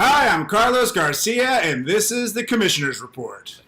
Hi, I'm Carlos Garcia, and this is the Commissioner's Report.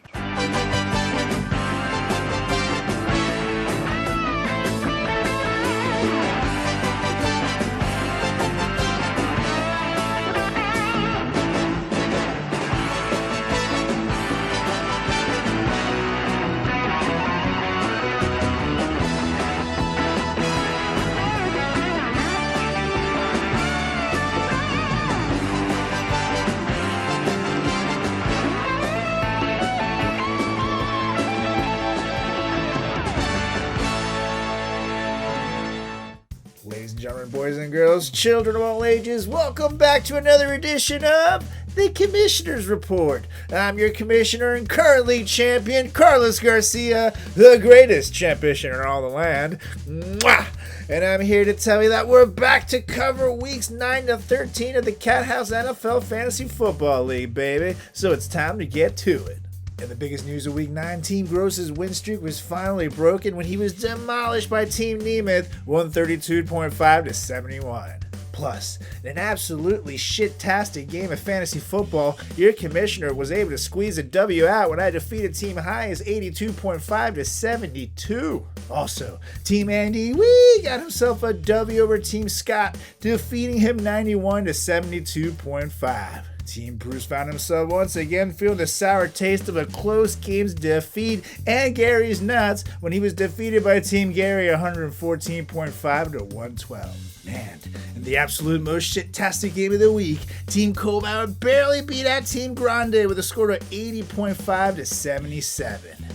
Ladies and gentlemen, boys and girls, children of all ages, welcome back to another edition of the Commissioner's Report. I'm your commissioner and current league champion, Carlos Garcia, the greatest champion in all the land. Mwah! And I'm here to tell you that we're back to cover weeks 9 to 13 of the Cat House NFL Fantasy Football League, baby. So it's time to get to it. And the biggest news of Week 9, Team Gross's win streak was finally broken when he was demolished by Team Nemeth, 132.5 to 71. Plus, in an absolutely shit-tastic game of fantasy football, your commissioner was able to squeeze a W out when I defeated Team High's 82.5 to 72. Also, Team Andy got himself a W over Team Scott, defeating him 91 to 72.5. Team Bruce found himself once again feeling the sour taste of a close game's defeat and Gary's nuts when he was defeated by Team Gary 114.5 to 112. And in the absolute most shit-tastic game of the week, Team Colbauer barely beat out Team Grande with a score of 80.5 to 77.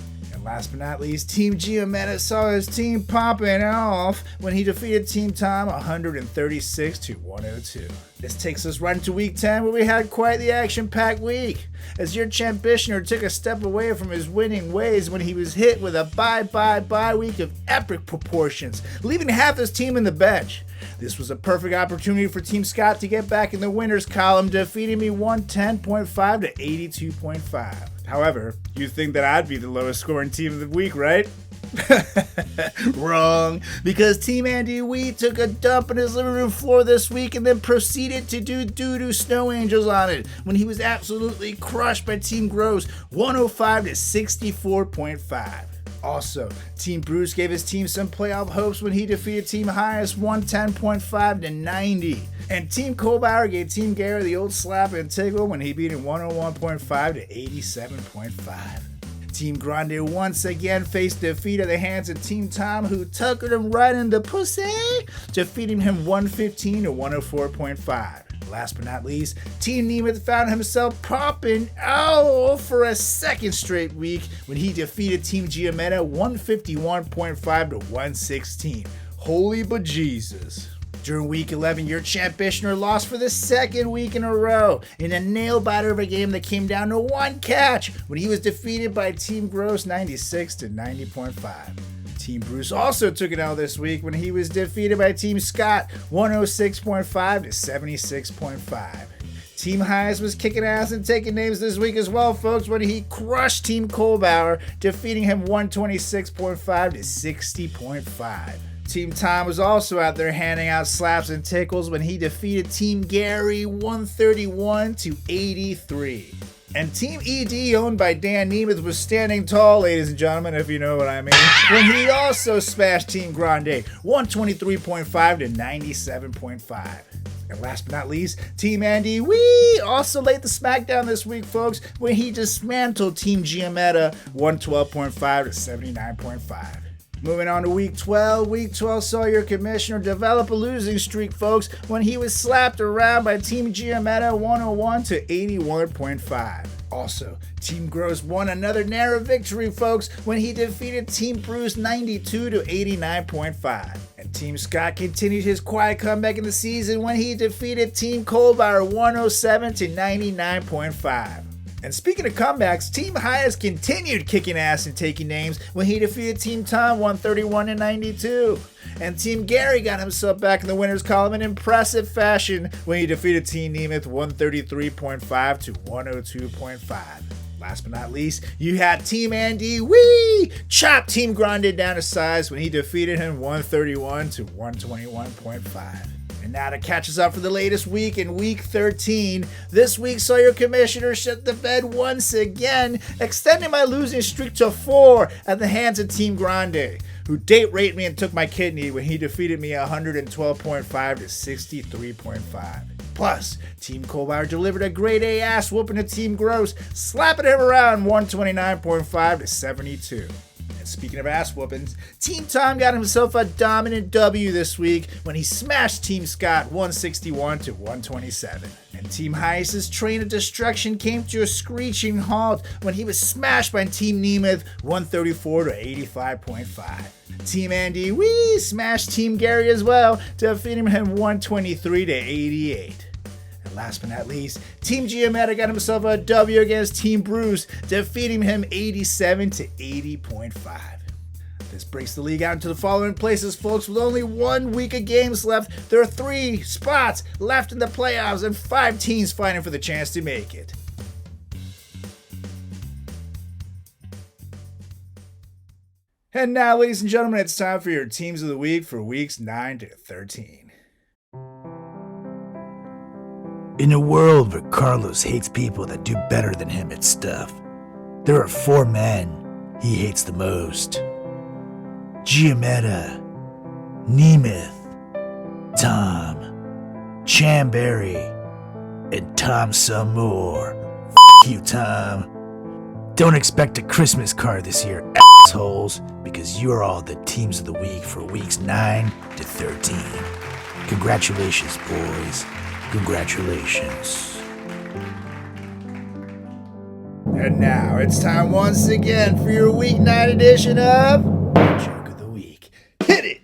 Last but not least, Team Giametta saw his team popping off when he defeated Team Tom 136 to 102. This takes us right into Week 10, where we had quite the action-packed week, as your champion took a step away from his winning ways when he was hit with a bye week of epic proportions, leaving half his team in the bench. This was a perfect opportunity for Team Scott to get back in the winners column, defeating me 110.5 to 82.5. However, you think that I'd be the lowest scoring team of the week, right? Wrong, because Team Andy Wheat took a dump on his living room floor this week and then proceeded to do doo-doo snow angels on it when he was absolutely crushed by Team Gross 105 to 64.5. Also, Team Bruce gave his team some playoff hopes when he defeated Team Highest 110.5 to 90. And Team Colbauer gave Team Gary the old slap and tickle when he beat him 101.5 to 87.5. Team Grande once again faced defeat at the hands of Team Tom, who tuckered him right in the pussy, defeating him 115 to 104.5. Last but not least, Team Nemeth found himself popping out for a second straight week when he defeated Team Giametta 151.5 to 116. Holy bejesus. During Week 11, your champion lost for the second week in a row in a nail-biter of a game that came down to one catch when he was defeated by Team Gross 96 to 90.5. Team Bruce also took it out this week when he was defeated by Team Scott 106.5 to 76.5. Team Highs was kicking ass and taking names this week as well, folks, when he crushed Team Colbauer, defeating him 126.5 to 60.5. Team Tom was also out there handing out slaps and tickles when he defeated Team Gary 131 to 83. And Team ED, owned by Dan Nemeth, was standing tall, ladies and gentlemen, if you know what I mean, when he also smashed Team Grande 123.5 to 97.5. And last but not least, Team Andy also laid the smackdown this week, folks, when he dismantled Team Giametta 112.5 to 79.5. Moving on to Week 12. Week 12 saw your commissioner develop a losing streak, folks, when he was slapped around by Team Giametta 101 to 81.5. Also, Team Gross won another narrow victory, folks, when he defeated Team Bruce 92 to 89.5. And Team Scott continued his quiet comeback in the season when he defeated Team Colbauer 107 to 99.5. And speaking of comebacks, Team Highest continued kicking ass and taking names when he defeated Team Tom 131 to 92. And Team Gary got himself back in the winners column in impressive fashion when he defeated Team Nemeth 133.5 to 102.5. Last but not least, you had Team Andy chop Team Grande down to size when he defeated him 131 to 121.5. And now to catch us up for the latest week in Week 13, this week saw your commissioner shut the bed once again, extending my losing streak to 4 at the hands of Team Grande, who date raped me and took my kidney when he defeated me 112.5 to 63.5. Plus, Team Colbauer delivered a grade A ass whooping to Team Gross, slapping him around 129.5 to 72. And speaking of ass whoopings, Team Tom got himself a dominant W this week when he smashed Team Scott 161 to 127. And Team Heiss's train of destruction came to a screeching halt when he was smashed by Team Nemeth 134 to 85.5. Team Andy Wee smashed Team Gary as well, defeating him 123 to 88. And last but not least, Team Giametta got himself a W against Team Bruce, defeating him 87 to 80.5. This breaks the league out into the following places, folks. With only 1 week of games left, there are 3 spots left in the playoffs and 5 teams fighting for the chance to make it. And now, ladies and gentlemen, it's time for your teams of the week for weeks 9 to 13. In a world where Carlos hates people that do better than him at stuff, there are 4 men he hates the most. Giametta, Nemeth, Tom, Chamberry, and Tom some more. F*** you, Tom. Don't expect a Christmas card this year, assholes, because you're all the teams of the week for weeks 9 to 13. Congratulations, boys. Congratulations. And now it's time once again for your week 9 edition of Joke of the Week. Hit it!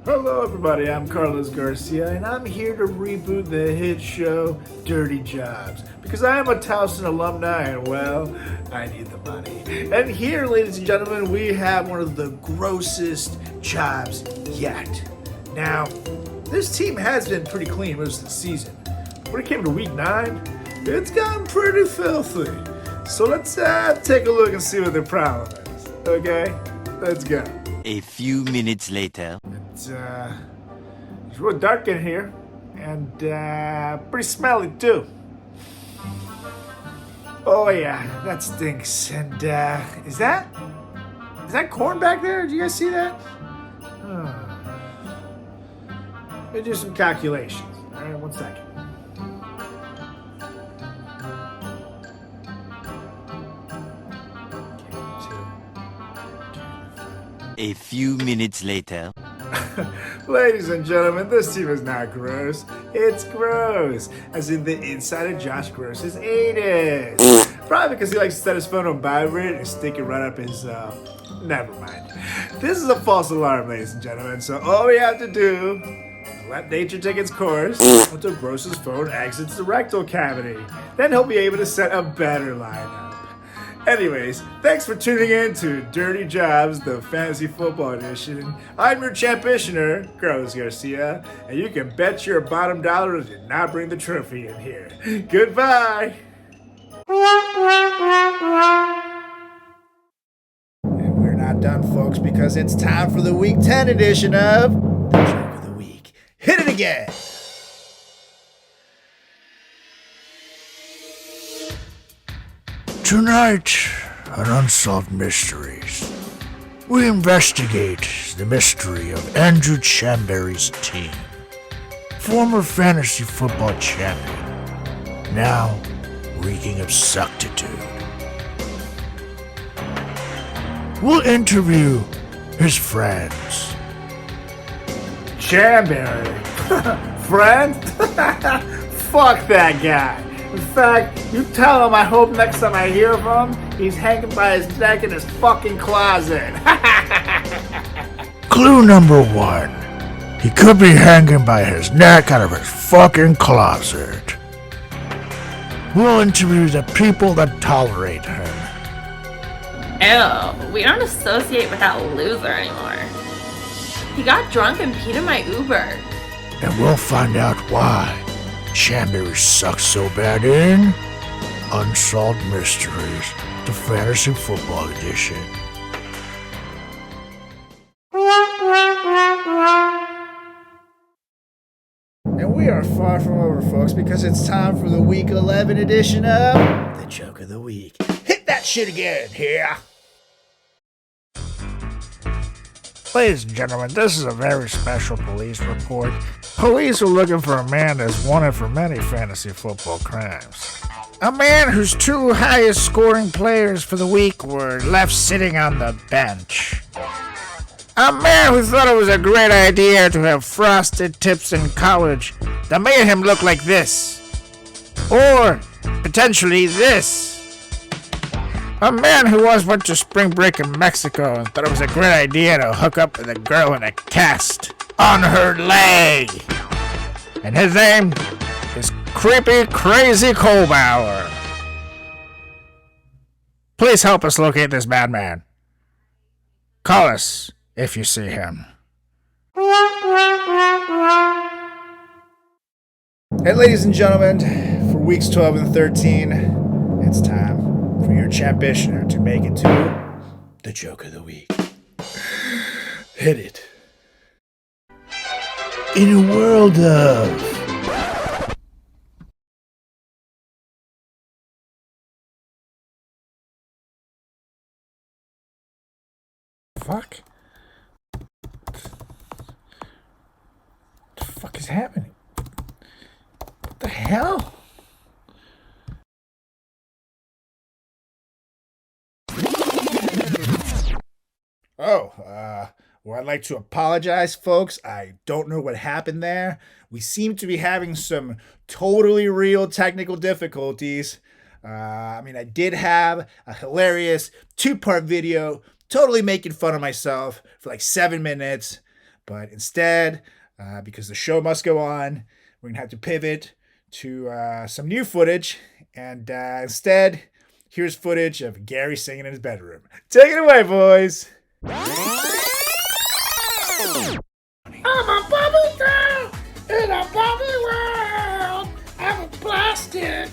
Hello everybody, I'm Carlos Garcia, and I'm here to reboot the hit show Dirty Jobs, because I am a Towson alumni and, well, I need the money. And here, ladies and gentlemen, we have one of the grossest jobs yet. Now, this team has been pretty clean most of the season. When it came to week 9, it's gotten pretty filthy. So let's take a look and see what their problem is. Okay? Let's go. A few minutes later. It's real dark in here, and pretty smelly too. Oh yeah, that stinks. And is that corn back there? Do you guys see that? Let me do some calculations. All right, 1 second. A few minutes later. Ladies and gentlemen, this team is not gross. It's gross. As in the inside of Josh Gross's anus. Probably because he likes to set his phone on vibrate and stick it right up his, never mind. This is a false alarm, ladies and gentlemen, so all we have to do is let nature take its course until Gross's phone exits the rectal cavity. Then he'll be able to set a better lineup. Anyways, thanks for tuning in to Dirty Jobs, the fantasy football edition. I'm your championer, Carlos Garcia, and you can bet your bottom dollar I did not bring the trophy in here. Goodbye! And we're not done, folks, because it's time for the Week 10 edition of The Joke of the Week. Hit it again! Tonight on Unsolved Mysteries, we investigate the mystery of Andrew Chamberry's team, former fantasy football champion, now reeking of suctitude. We'll interview his friends. Chamberry? Friend? Fuck that guy. In fact, you tell him I hope next time I hear from him, he's hanging by his neck in his fucking closet. Clue number 1. He could be hanging by his neck out of his fucking closet. We'll interview the people that tolerate him. Ew, we don't associate with that loser anymore. He got drunk and peed in my Uber. And we'll find out why Chamberry sucks so bad in Unsolved Mysteries, the Fantasy Football Edition. And we are far from over, folks, because it's time for the Week 11 edition of the Joke of the Week. Hit that shit again here. Ladies and gentlemen, this is a very special police report. Police are looking for a man that's wanted for many fantasy football crimes. A man whose two highest scoring players for the week were left sitting on the bench. A man who thought it was a great idea to have frosted tips in college that made him look like this. Or, potentially, this. A man who once went to spring break in Mexico and thought it was a great idea to hook up with a girl in a cast on her leg. And his name is Creepy Crazy Kohlbauer. Please help us locate this madman. Call us if you see him. And ladies and gentlemen, for weeks 12 and 13, it's time for your champitioner to make it to the Joke of the Week. Hit it. In a world of... Fuck? What the fuck is happening? What the hell? Well, I'd like to apologize, folks. I don't know what happened there. We seem to be having some totally real technical difficulties. I did have a hilarious 2-part video totally making fun of myself for like 7 minutes. But instead, because the show must go on, we're going to have to pivot to some new footage. And instead, here's footage of Gary singing in his bedroom. Take it away, boys. I'm a Barbie girl in a Barbie world. I'm a plastic.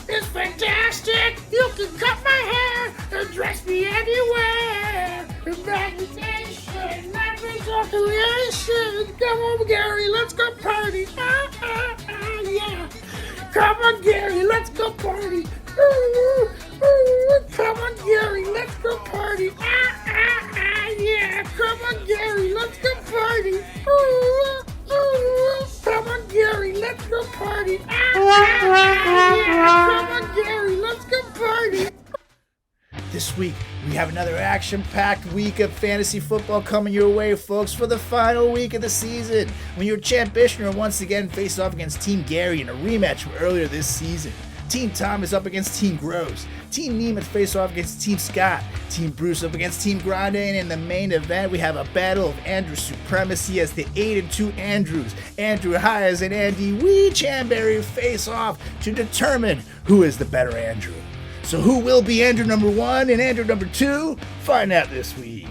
It's fantastic. You can cut my hair and dress me anywhere. Imagination, natural creation. Come on, Gary, let's go party. Yeah. Come on, Gary, let's go party. Come on, Gary, let's go party. Yeah. Come on, Gary, let's go party. Come on, Gary, let's go party. Yeah. Come on, Gary, let's go party. This week, we have another action-packed week of fantasy football coming your way, folks, for the final week of the season, when your champ Bishner once again faced off against Team Gary in a rematch from earlier this season. Team Tom is up against Team Gross. Team Neiman face off against Team Scott. Team Bruce up against Team Grande. And in the main event, we have a battle of Andrew supremacy as the 8-2 Andrews, Andrew Hayes and Andy Wee Chamberry face off to determine who is the better Andrew. So who will be Andrew number 1 and Andrew number 2? Find out this week.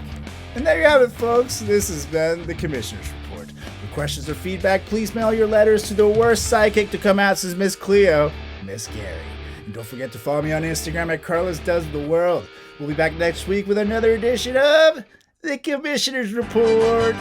And there you have it, folks. This has been the Commissioner's Report. For questions or feedback, please mail your letters to the worst sidekick to come out, says Miss Cleo, Miss Gary. And don't forget to follow me on Instagram at Carlos Does the World. We'll be back next week with another edition of the Commissioner's Report.